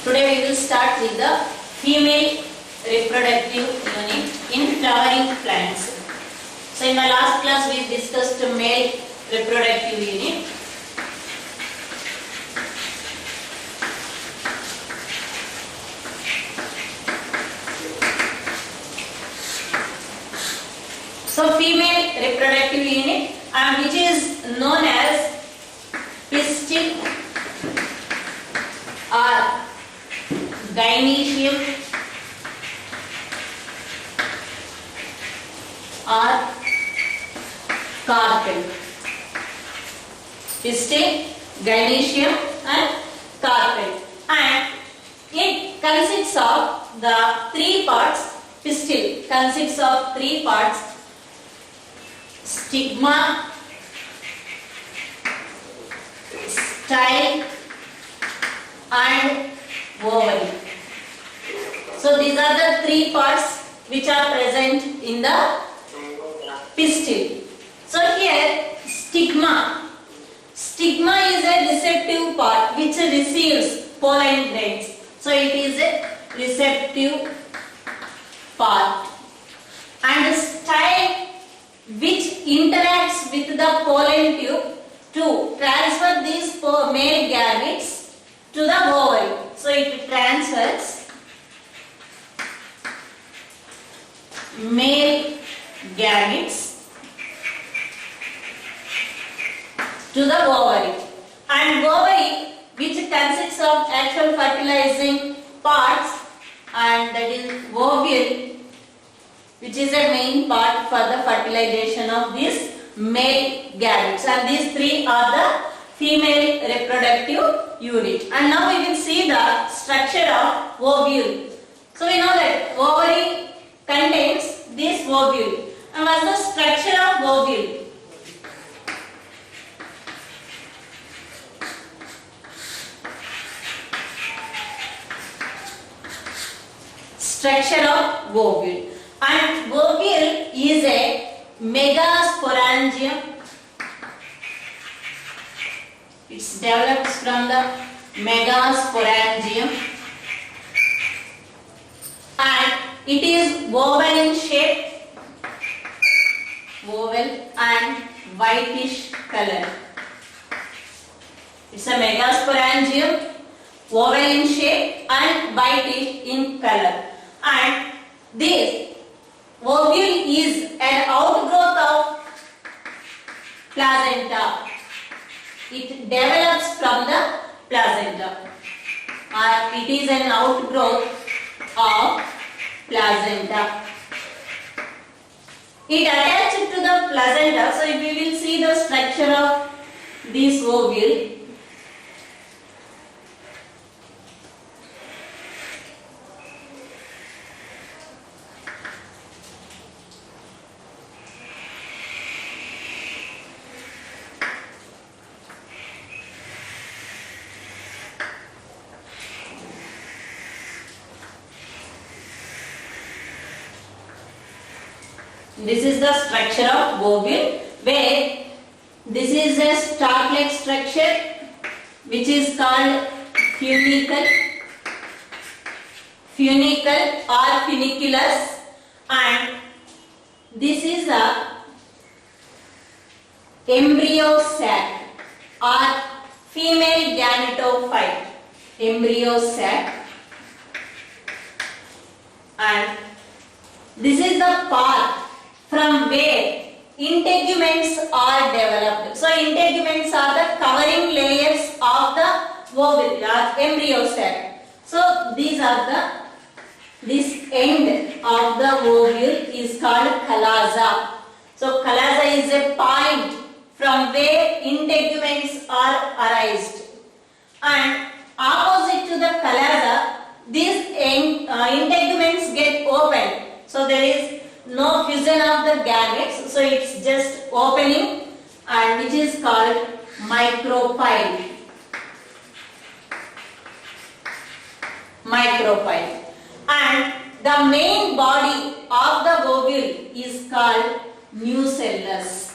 Today we will start with the female reproductive unit in flowering plants. So in the last class we discussed male reproductive unit. So female reproductive unit which is known as pistil or gynoecium or carpel. Pistil, gynoecium and carpel, and it consists of the three parts. Pistil consists of three parts: stigma, style and ovary. So these are the three parts which are present in the pistil. So here stigma. Stigma is a receptive part which receives pollen grains. So it is a receptive part. And style, which interacts with the pollen tube to transfer these male gametes to the ovary. So it transfers male gametes to the ovary, and ovary, which consists of actual fertilizing parts, and that is ovule, which is a main part for the fertilization of these male gametes. And these three are the female reproductive unit. And now we will see the structure of ovule. So we know that ovary contains this ovule. And what is the structure of ovule? Structure of ovule. And ovule is a megasporangium. It develops from the megasporangium, and it is oval in shape, oval and whitish color. It's a megasporangium, oval in shape and whitish in color. And this ovule is an outgrowth of placenta. It develops from the placenta, or it is an outgrowth of placenta. It attaches to the placenta. So if we will see the structure of this ovule, this is the structure of ovule, where this is a stalk-like structure which is called funicle or funiculus, and this is a embryo sac or female gametophyte, embryo sac, and this is the part from where integuments are developed. So integuments are the covering layers of the ovule or embryo sac. So these are this end of the ovule is called chalaza. So chalaza is a point from where integuments are arised, and opposite to the chalaza, these integuments get opened. So there is no fusion of the gametes, so it's just opening, and which is called micropyle. And the main body of the ovule is called nucellus.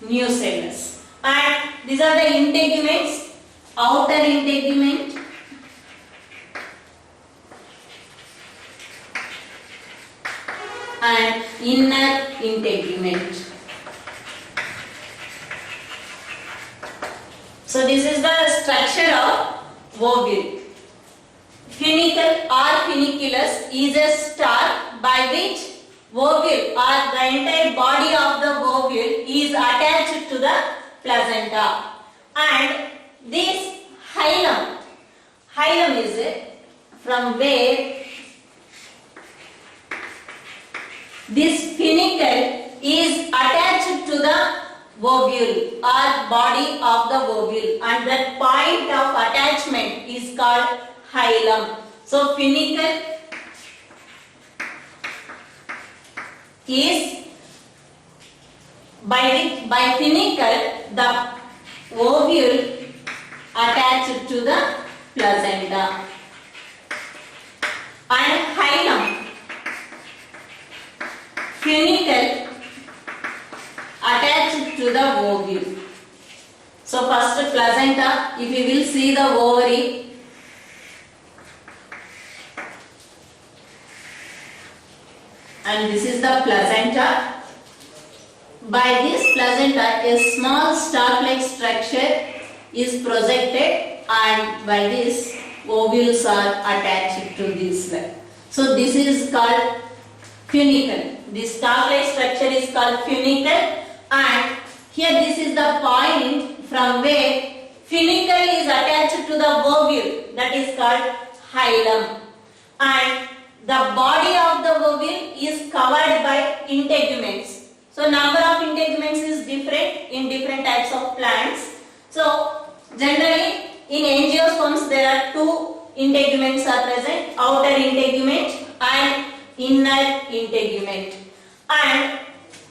Nucellus. And these are the integuments outer integument and inner integument. So this is the structure of ovule. Funicle or funiculus is a stalk by which ovule or the entire body of the ovule is attached to the placenta, and this hilum is from where this funicle is attached to the ovule or body of the ovule, and that point of attachment is called hilum. So funicle is by funicle the ovule attached to the placenta, and hilum funicle attached to the ovule. So first placenta, if you will see the ovary, and this is the placenta. By this placenta, a small stalk-like structure is projected, and by this ovules are attached to this one. So this is called funicle. This stalk-like structure is called funicle, and here this is the point from where funicle is attached to the ovule, that is called hilum, and the body of the ovule is covered by integuments. So number of integuments is different in different types of plants. So generally in angiosperms there are two integuments are present, outer integument and inner integument, and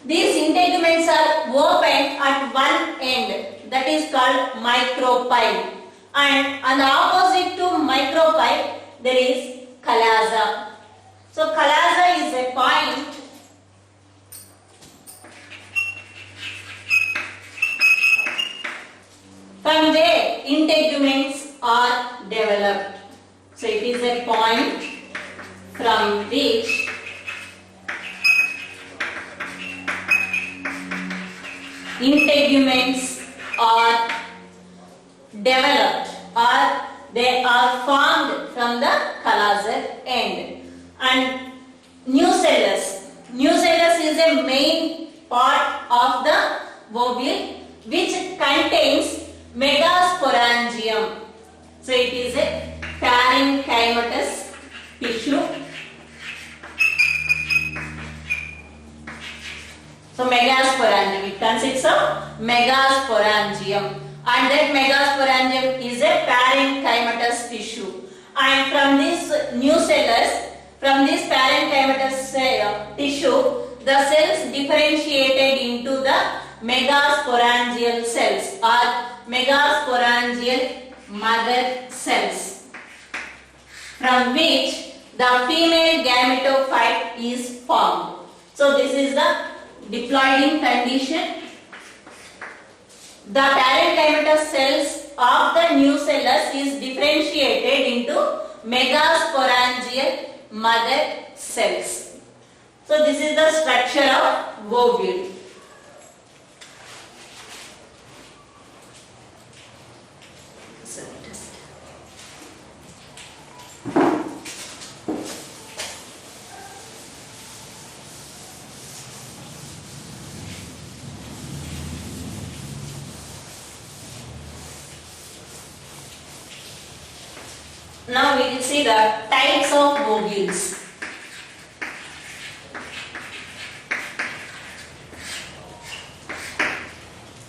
these integuments are opened at one end, that is called micropyle, and on the opposite to micropyle there is chalaza. So chalaza is a point from where integuments are developed. So it is a point from which integuments are developed, or they are formed from the chalaza end. And nucellus is a main part of the ovule which contains megasporangium. So it is a parenchymatous tissue. So megasporangium, it consists of megasporangium, and that megasporangium is a parenchymatous tissue. And from this nucellus, from this parenchymatous tissue, the cells differentiated into the megasporangial cells or megasporangial mother cells, from which the female gametophyte is formed. So this is the diploiding condition. The parenchymatous cells of the nucellus is differentiated into megasporangial mother cells. So this is the structure of ovule. Now we will see the types of ovules.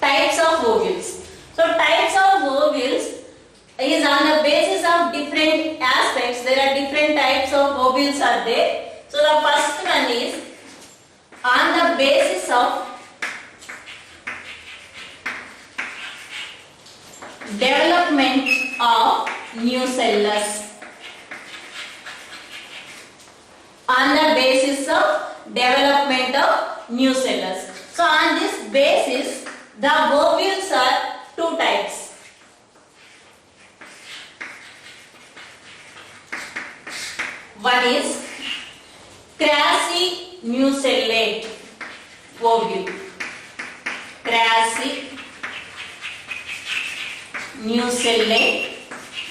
Types of ovules. So types of ovules is on the basis of different aspects. There are different types of ovules are there. So the first one is on the basis of development of nucellus. On the basis of development of nucellus. So on this basis, the ovules are two types. One is crassinucellate ovule. Crassinucellate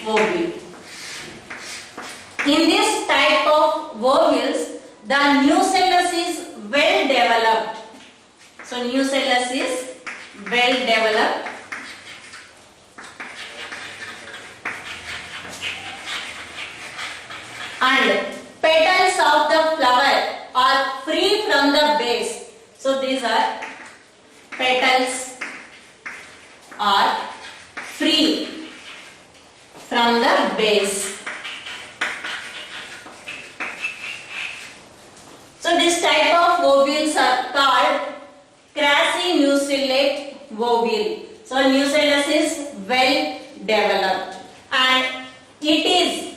ovule. In this type of ovules, the nucellus is well developed. So nucellus is well developed. And petals of the flower are free from the base. So these are petals are free from the base. So this type of ovules are called crassinucellate ovule. So nucellus is well developed and it is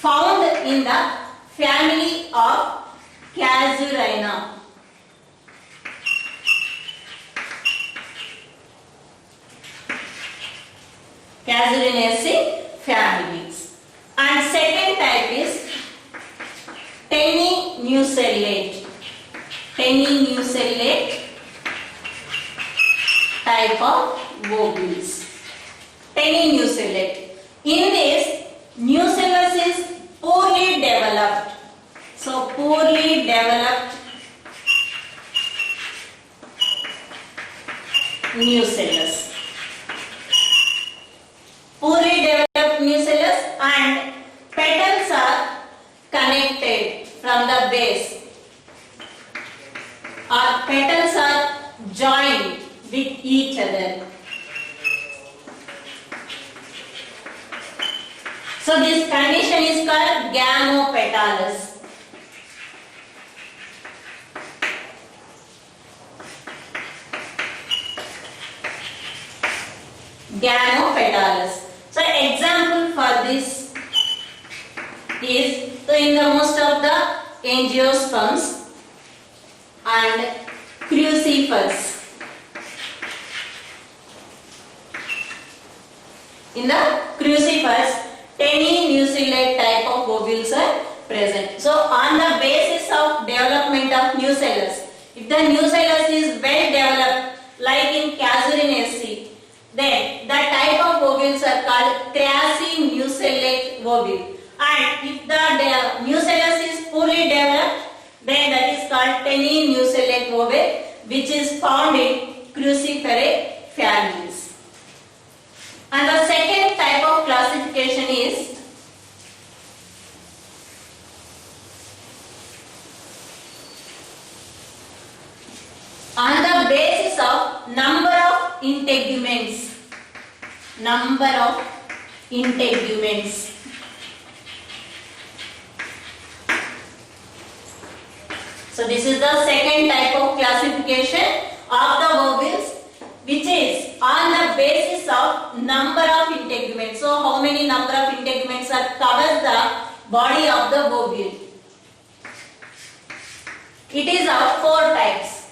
found in the family of Casuarina. Casuarinaceae families. And second type is Tenninucellate. Tenninucellate type of ovules. Tenninucellate. In this, nucellus is poorly developed. So poorly developed nucellus. Poorly developed nucellus and petals are connected from the base. Our petals are joined with each other. So this condition is called gamopetalous. Gamopetalous. So example for this is in the most of the angiosperms and crucifers. In the crucifers, Tenninucellate type of ovules are present. So on the basis of development of nucellus, if the nucellus is well developed like in Casuarinaceae, then the type of ovules are called crassinucellate ovule. And if the nucellus is poorly developed, then that is called Tenninucellate ovule, which is found in Cruciferae families. And the second type of classification is on the basis of number of integuments. Number of integuments. So this is the second type of classification of the ovules, which is on the basis of number of integuments. So how many number of integuments are covers the body of the ovule? It is of 4 types.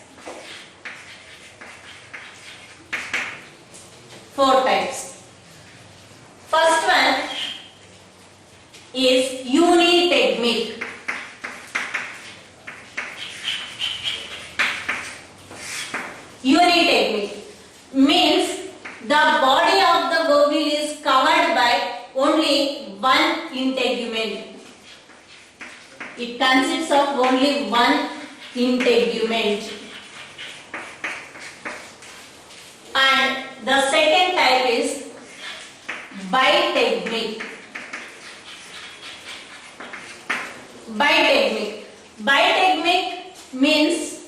4 types. First one is unitegmic. Unitegmic means the body of the ovule is covered by only one integument. It consists of only one integument. And the second type is bitegmic. Bitegmic. Bitegmic means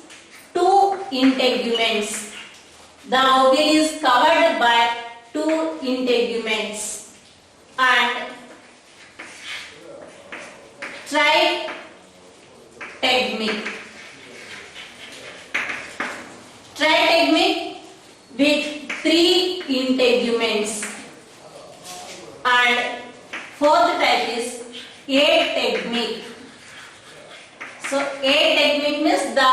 2 integuments. The ovule is covered by 2 integuments. And tritegmic. Tritegmic with 3 integuments. And fourth type is ategmic. So ategmic means the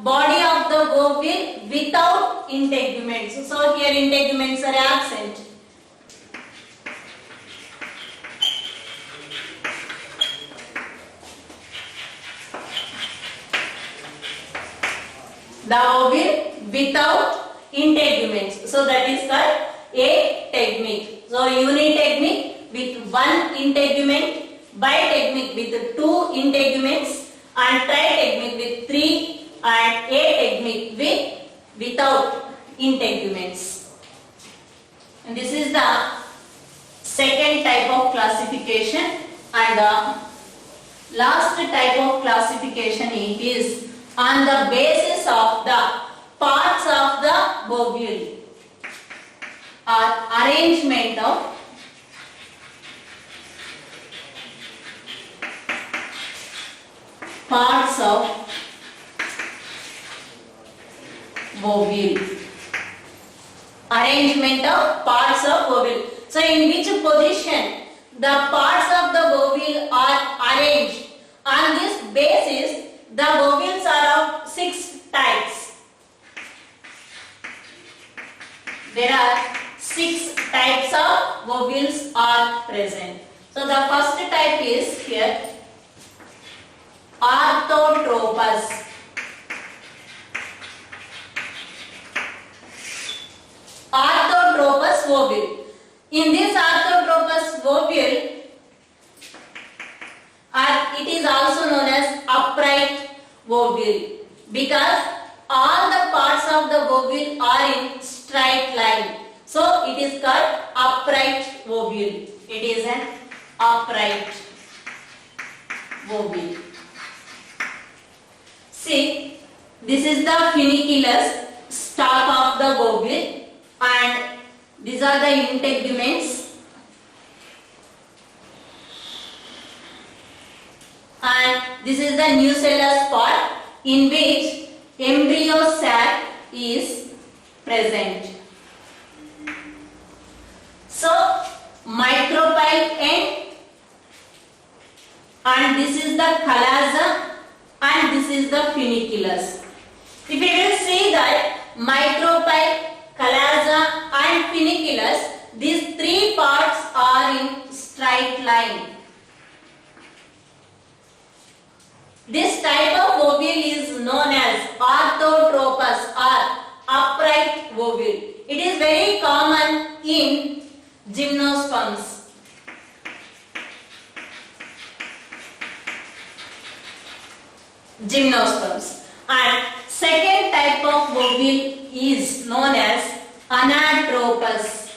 body of the ovule without integuments. So here integuments are absent. the ovule without integuments. So that is called ategmic. So unitegmic with one integument, bitegmic with two integuments, and tritegmic with three, and ategmic without integuments. And this is the second type of classification, and the last type of classification it is on the basis of the parts of the ovule or arrangement of parts of ovule. Arrangement of parts of ovule. So in which position the parts of the ovule are arranged? On this basis, the ovules are of 6 types. There are 6 types of ovules are present. So the first type is here orthotropous. Orthotropous ovule. In this orthotropous ovule, it is also known as upright ovule, because all the parts of the ovule are in straight line. So it is called upright ovule. It is an upright ovule. See, this is the funiculus stalk of the ovule, and these are the integuments, and this is the nucellus part in which embryo sac is present. So micropyle end, and this is the chalaza, and this is the funiculus. If we will see that micropyle, chalaza and funiculus, these 3 parts are in straight line. This type of ovule is known as orthotropous or upright ovule. It is very common in gymnosperms. And second type of ovule is known as anatropous.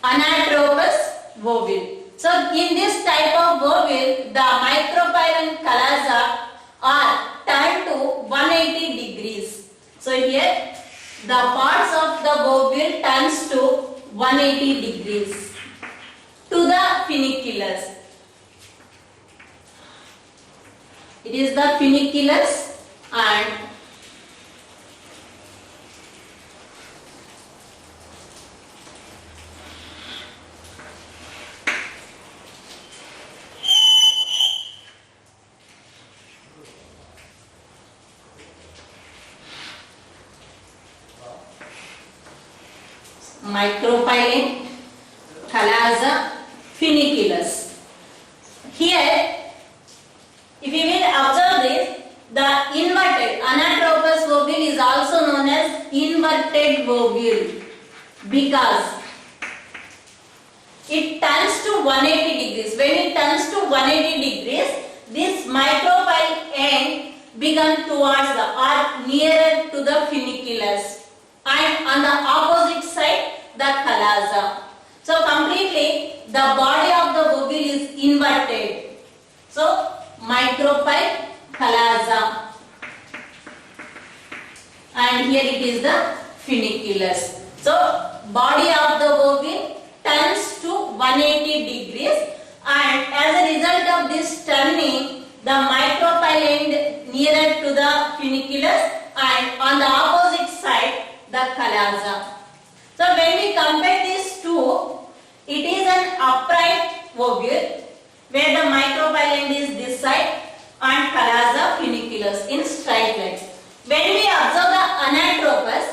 Anatropous ovule. So in this type of ovule, the micropyle and chalaza are turned to 180 degrees. So here the parts of the ovule turns to 180 degrees to the funiculus. It is the funiculus, and micropyle, chalaza, funiculus. Here, if you will observe this, the inverted anatropous ovule is also known as inverted ovule, because it turns to 180 degrees. When it turns to 180 degrees, this micropyle end becomes towards the or nearer to the funiculus, and on the opposite side the chalaza. So completely the body of the ovule is inverted. So micropyle, chalaza, and here it is the funiculus. So body of the ovule turns to 180 degrees, and as a result of this turning, the micropyle end nearer to the funiculus, and on the opposite side the chalaza. So when we compare these two, it is an upright ovule where the micropyle end is this side and chalaza, funiculus in straight lines. When we observe the anatropous,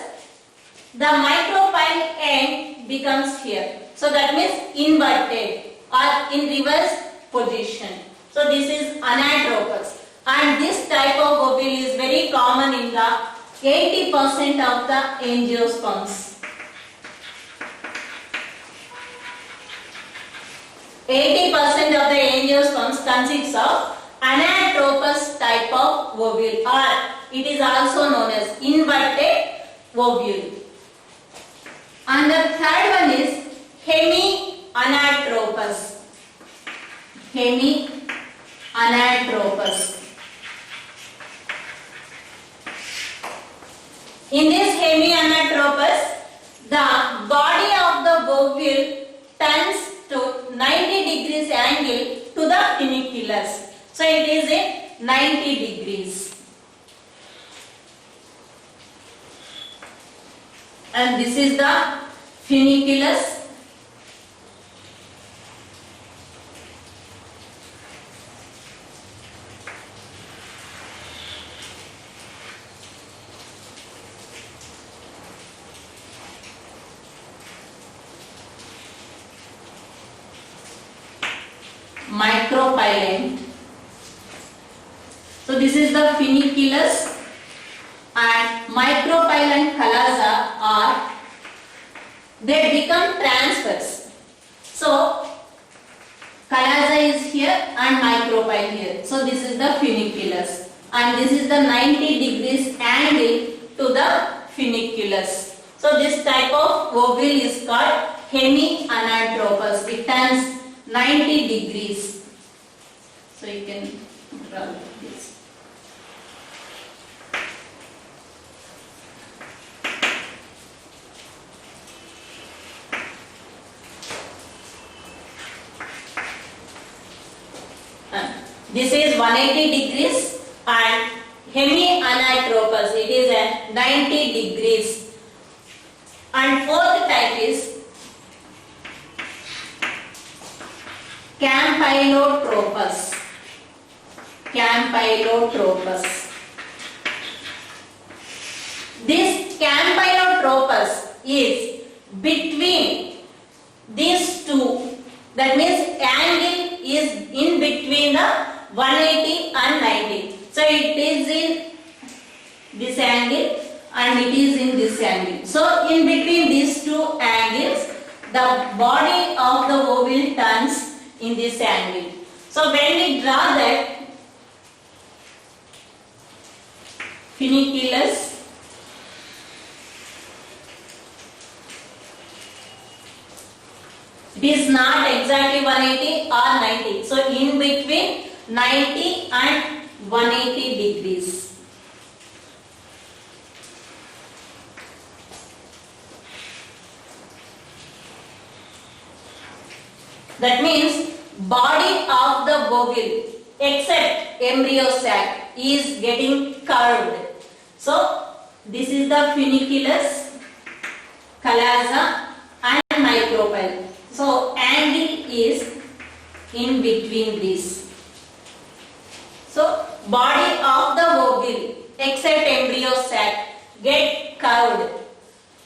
the micropyle end becomes here. So that means inverted or in reverse position. So this is anatropous. and this type of ovule is very common in the 80% of the angiosperms. 80% of the angiosperms consists of anatropous type of ovule, or it is also known as inverted ovule. And the third one is hemianatropous. Hemianatropous. In this hemianatropous, the body of the ovule turns to 90 degrees angle to the funiculus. So it is in 90 degrees. And this is the funiculus. Micropylent. So this is the funiculus, and micropylent chalaza are, they become transverse. So chalaza is here and micropyle here. So this is the funiculus, and this is the 90 degrees angle to the funiculus. So this type of ovule is called hemianatropous. It turns 90 degrees. So you can draw this. This is 180 degrees and hemianatropous, it is at 90 degrees. And fourth type is campylotropous. This campylotropous is between these two. That means angle is in between the 180 and 90. So it is in this angle and it is in this angle. So in between these two angles, the body of the ovule turns in this angle. So when we draw that funiculus, it is not exactly 180 or 90. So in between 90 and 180 degrees. That means body of the ovule except embryo sac is getting curved. So this is the funiculus, chalaza and micropyle. So angle is in between these. So body of the ovule except embryo sac get curved.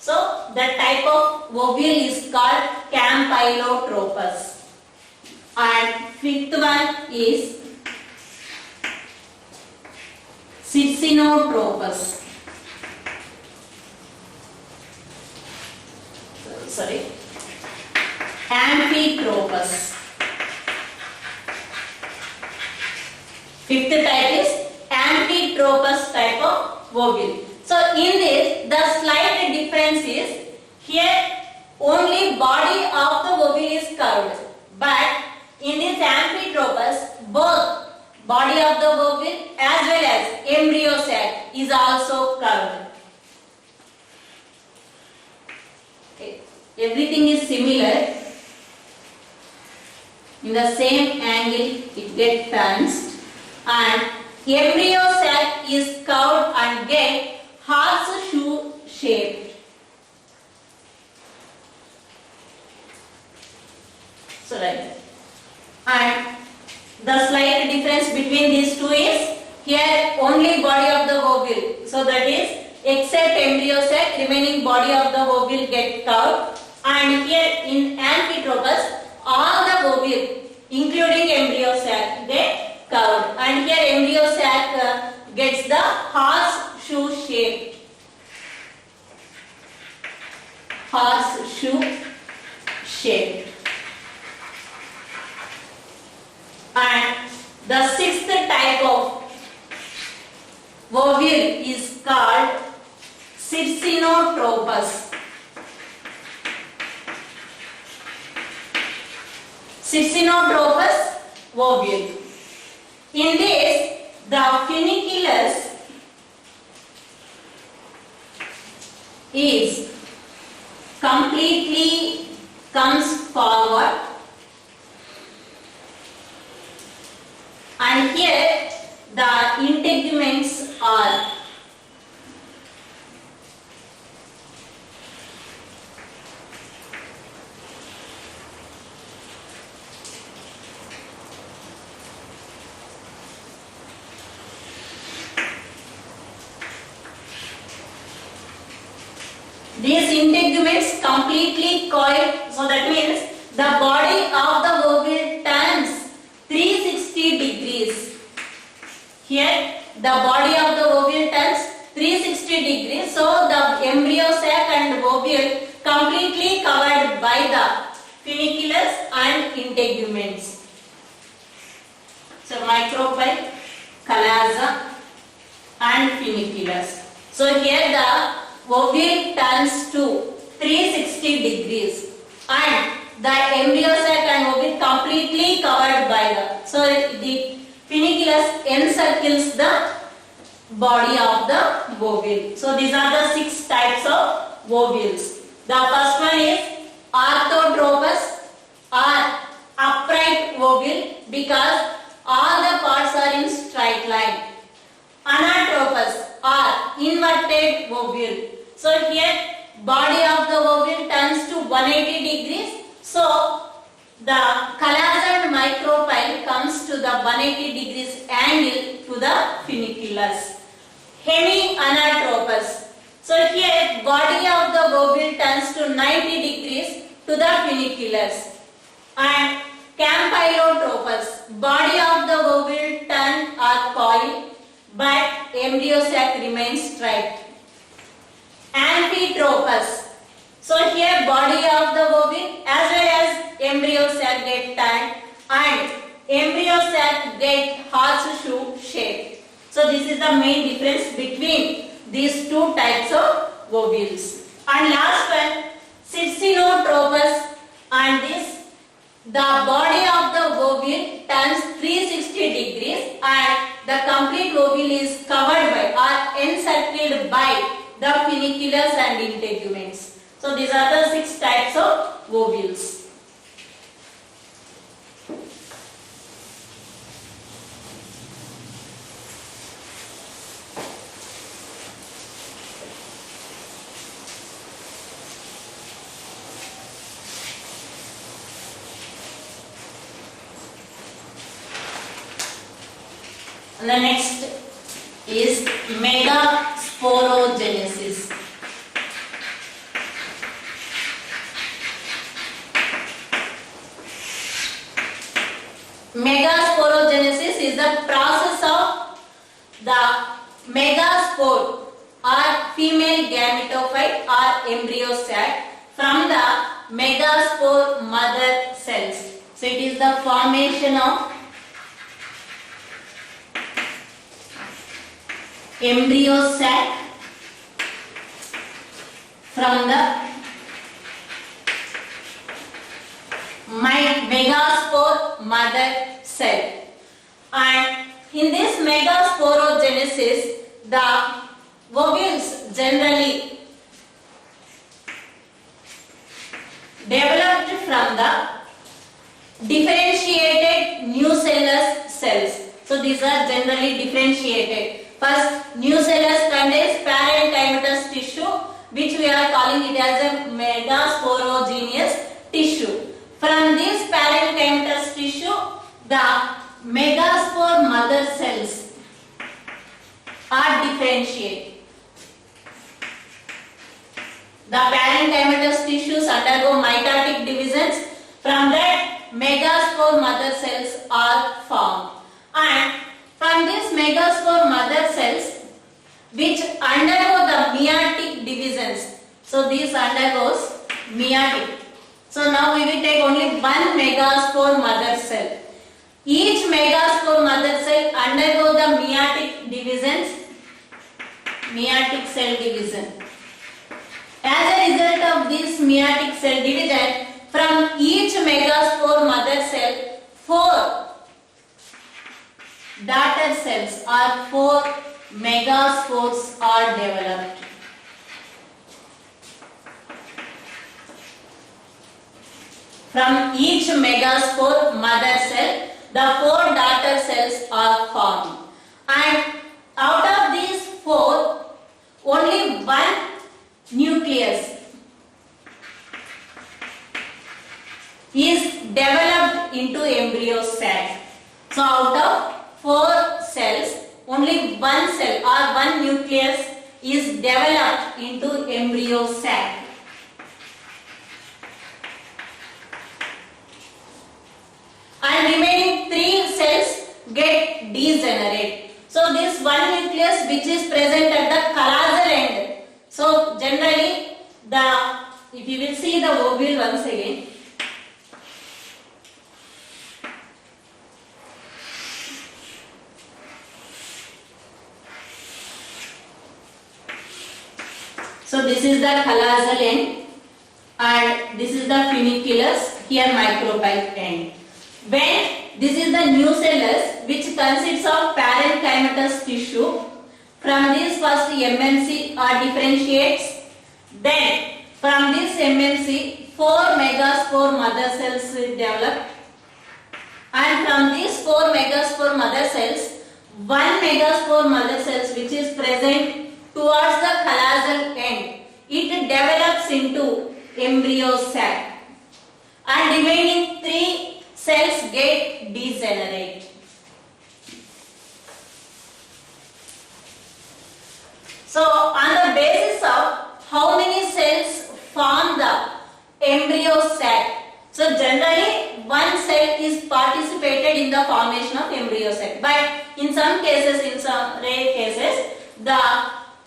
So the type of ovule is called campylotropous. And fifth one is cynotropous. Amphitropous. Fifth type is amphitropous type of ovule. So in this, the slight difference is here only body of the ovule is curved, but in this amphitropous, both body of the ovule as well as embryo sac is also curved. Okay. Everything is similar. In the same angle it gets turns, and embryo sac is curved and get horseshoe shape. So right. And the slight difference between these two is here only body of the ovule. So that is except embryo sac, remaining body of the ovule get curved, and here in amphitropous all the ovule including embryo sac get curved, and here embryo sac is the horseshoe shape. Horseshoe shape. And the sixth type of ovule is called Cyrcinotropous. Cyrcinotropous ovule. In this, the funiculus is completely comes forward, and here the integuments are these integuments completely coil, so that means the body of the ovule turns 360 degrees. Here the body of the ovule turns 360 degrees, so the embryo sac and ovule completely covered by the funiculus and integuments. So micropyle, chalaza and funiculus. So here the ovule turns to 360 degrees and the embryo sac and ovule completely covered by the, so the funiculus encircles the body of the ovule. So these are the 6 types of ovules. The first one is orthotropous or upright ovule because all the parts are in straight line. Anatropous or inverted ovule. So here body of the ovule turns to 180 degrees. So the chalaza and micropyle comes to the 180 degrees angle to the funiculus. Hemianatropous. So here body of the ovule turns to 90 degrees to the funiculus. And campylotropous. Body of the ovule turn or coil, but embryo sac remains straight. Amphitropous. So here body of the ovule as well as embryo sac get turned and embryo sac get horseshoe shape. So this is the main difference between these 2 types of ovules. And last one, Cyrcinotropous, and this the body of the ovule turns 360 degrees and the complete ovule is covered by or encircled by the funiculus and integuments. So these are the 6 types of ovules. And the next is megasporogenesis. Megasporogenesis is the process of the megaspore or female gametophyte or embryo sac from the megaspore mother cells. So it is the formation of embryo sac from the megaspore mother cell. And in this megasporogenesis, the ovules generally developed from the differentiated nucellus cells. So these are generally differentiated. First, nucellus contains parenchymatous tissue, which we are calling it as a megasporogenous tissue. From this parenchymatous tissue, the megaspore mother cells are differentiated. The parenchymatous tissues undergo mitotic divisions. From that, megaspore mother cells are formed. And from these megaspore mother cells, which undergo the meiotic divisions. So this undergoes meiotic. So now we will take only one megaspore mother cell. Each megaspore mother cell undergo the meiotic divisions, meiotic cell division. As a result of this meiotic cell division, from each megaspore mother cell, 4 daughter cells or 4 megaspores are developed. From each megaspore mother cell, the 4 daughter cells are formed. And out of these 4, only one nucleus is developed into embryo sac. So out of 4 cells, only one cell or one nucleus is developed into embryo sac. And remaining 3 cells get degenerate. So this one nucleus which is present at the callosal end. So generally if you will see the ovule once again. So this is the callosal end and this is the funiculus, here micropyle end. When this is the nucellus which consists of parenchymatous tissue, from this first MMC differentiates, then from this MMC 4 megaspore mother cells develop, and from these 4 megaspore mother cells, 1 megaspore mother cells which is present towards the callosal end, it develops into embryo sac, and remaining 3 cells get degenerate. So on the basis of how many cells form the embryo sac, so generally one cell is participated in the formation of embryo sac, but in some cases, in some rare cases, the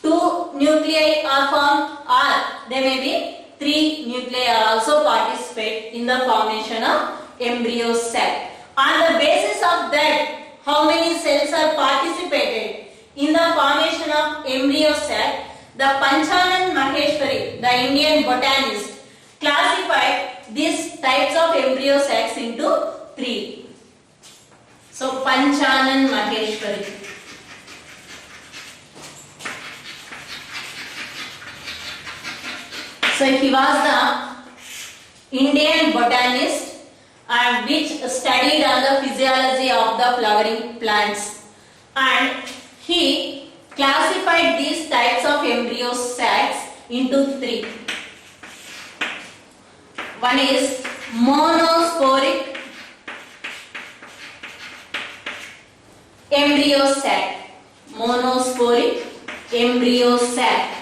2 nuclei are formed, or there may be 3 nuclei are also participate in the formation of embryo sac. On the basis of that, how many cells are participated in the formation of embryo sac, the Panchanan Maheshwari, the Indian botanist, classified these types of embryo sacs into 3. So Panchanan Maheshwari. So he was the Indian botanist and which studied on the physiology of the flowering plants, and he classified these types of embryo sacs into 3. One is monosporic embryo sac, monosporic embryo sac.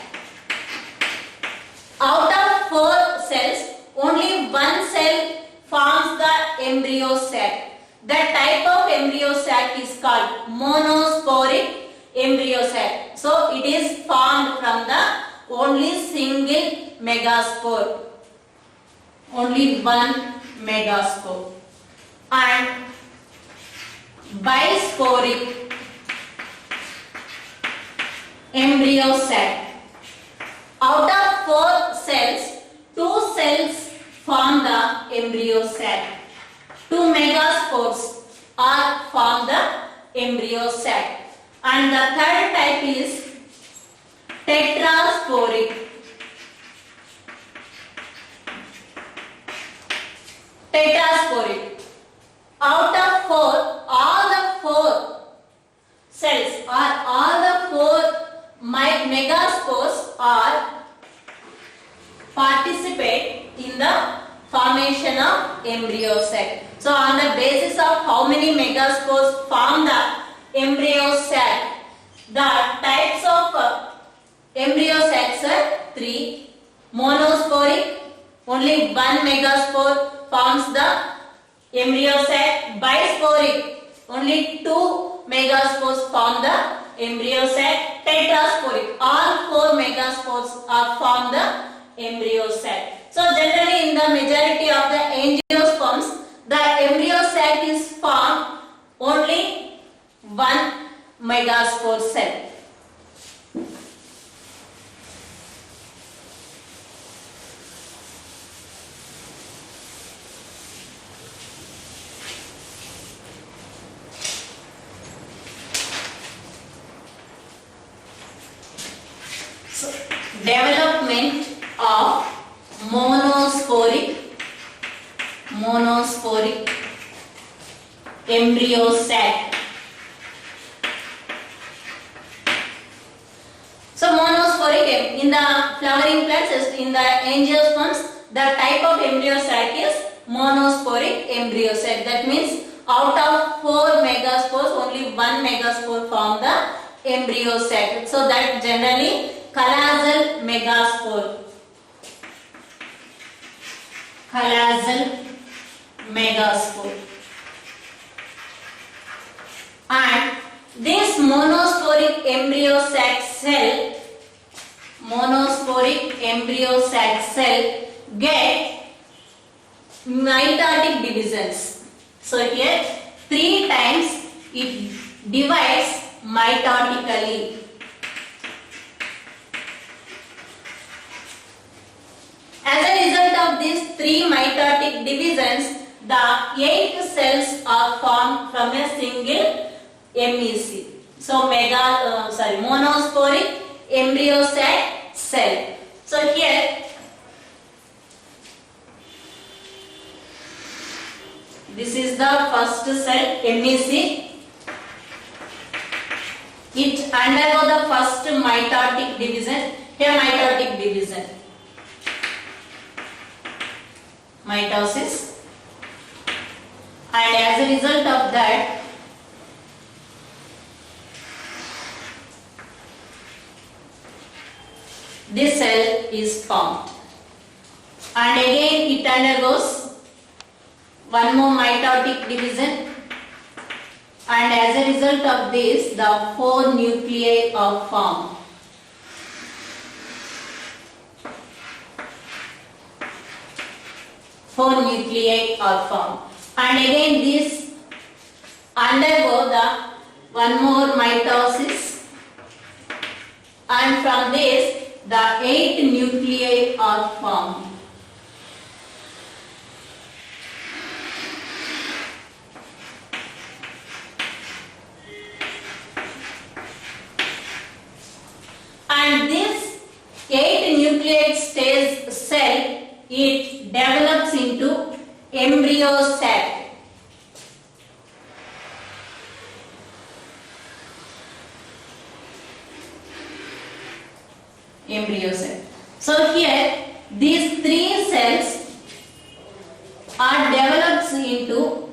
Out of 4 cells, only one cell forms the embryo sac. The type of embryo sac is called monosporic embryo sac. So it is formed from the only single megaspore, only one megaspore. And bisporic embryo sac. Out of 4 cells, 2 cells form the embryo sac. 2 megaspores are form the embryo sac. And the third type is tetrasporic. Tetrasporic. Out of 4, all the 4 cells or all the 4 megaspores are participate in the formation of embryo sac. So on the basis of how many megaspores form the embryo sac, the types of embryo sacs are 3. Monosporic, only one megaspore forms the embryo sac. Bisporic, only 2 megaspores form the embryo sac. Tetrasporic. All 4 megaspores are form the embryo sac. So generally in the majority of the angiosperms, the embryo sac is formed only 1 megaspore cell. So, development of monosporic embryo sac. So monosporic in the flowering plants, in the angiosperms, the type of embryo sac is monosporic embryo sac. That means out of 4 megaspores, only 1 megaspore form the embryo sac. So that generally callosal megaspore. Callosal megaspore. And this monosporic embryo sac cell get mitotic divisions. So here 3 times it divides mitotically. As a result of these 3 mitotic divisions, the 8 cells are formed from a single MEC. So monosporic embryo sac cell. So here this is the first cell MEC. It undergo the first mitotic division. Here mitotic division. Mitosis. And as a result of that, this cell is formed. And again it undergoes one more mitotic division. And as a result of this, the 4 nuclei are formed. And again this undergo the one more mitosis, and from this the 8 nuclei are formed. And this 8 nucleate stage cell, it develops into embryo sac. So here these 3 cells are developed into,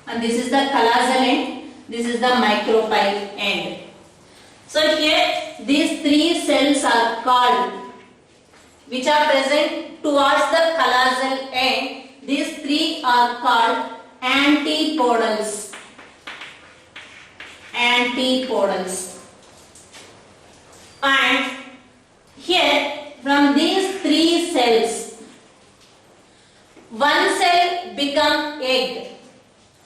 and this is the callosal end, this is the micropyle end. So here these 3 cells are called, which are present towards the callosal end. These 3 are called antipodals. And here from these 3 cells, one cell become egg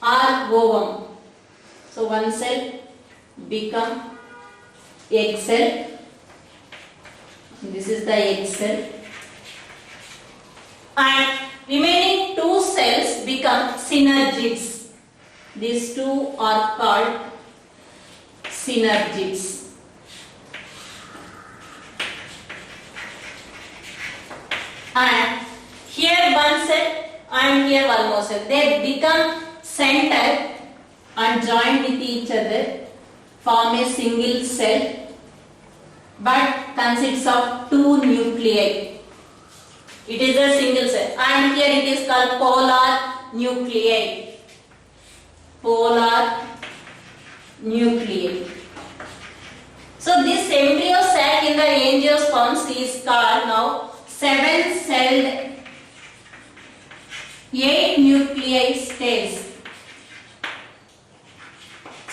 or ovum. So one cell become egg cell. This is the egg cell. And remaining 2 cells become synergids. These 2 are called synergids. And here one cell and here one more cell. They become centered and joined with each other, form a single cell, but consists of 2 nuclei. It is a single cell, and here it is called polar nuclei. So this embryo sac in the angiosperms is called now 7-celled 8 nuclei stage.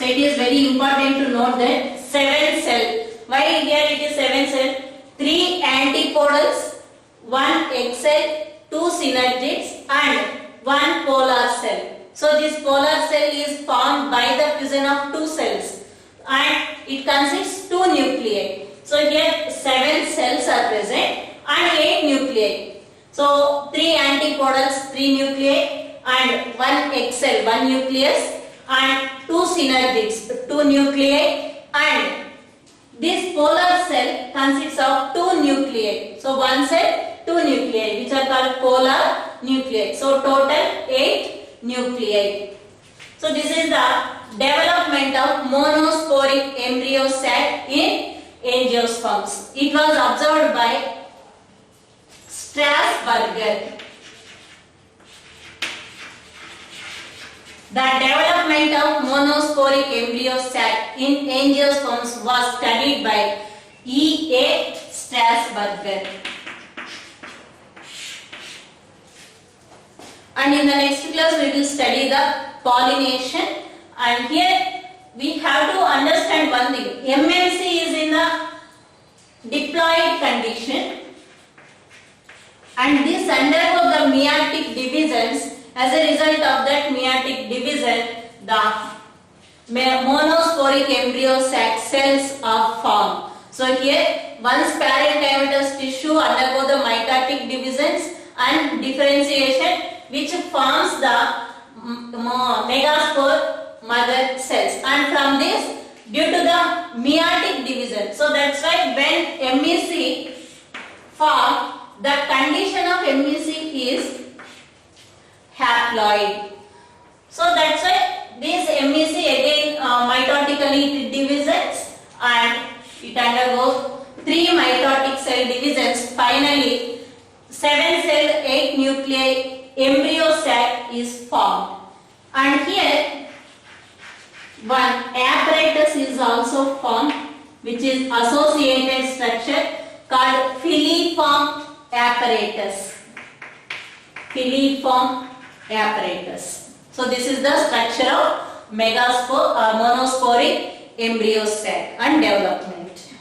So it is very important to note that 7 cell. Why here it is 7 cell? 3 antipodals, 1 egg cell, 2 synergids and 1 polar cell. So this polar cell is formed by the fusion of 2 cells and it consists 2 nuclei. So here 7 cells are present and 8 nuclei. So 3 antipodals, 3 nuclei and 1 egg cell, 1 nucleus and 2 synergids, 2 nuclei, and this polar cell consists of 2 nuclei. So 1 cell, 2 nuclei, which are called polar nuclei. So total 8 nuclei. So this is the development of monosporic embryo sac in angiosperms. It was observed by Strasburger. The development of monosporic embryo sac in angiosperms was studied by E.A. Strasburger. And in the next class we will study the pollination, and here we have to understand one thing. MMC is in the diploid condition and this undergo the meiotic divisions. As a result of that meiotic division, the monosporic embryo sac cells are formed. So here once parenchymatous tissue undergo the mitotic divisions and differentiation, which forms the megaspore mother cells, and from this due to the meiotic division. So that's why when MEC form, the condition of MEC is haploid. So that's why this MEC again mitotically it divisions and it undergoes 3 mitotic cell divisions. Finally 7 cell 8 nuclei embryo sac is formed, and here one apparatus is also formed, which is associated structure called filiform apparatus. Filiform apparatus. So this is the structure of monosporic embryo sac and development.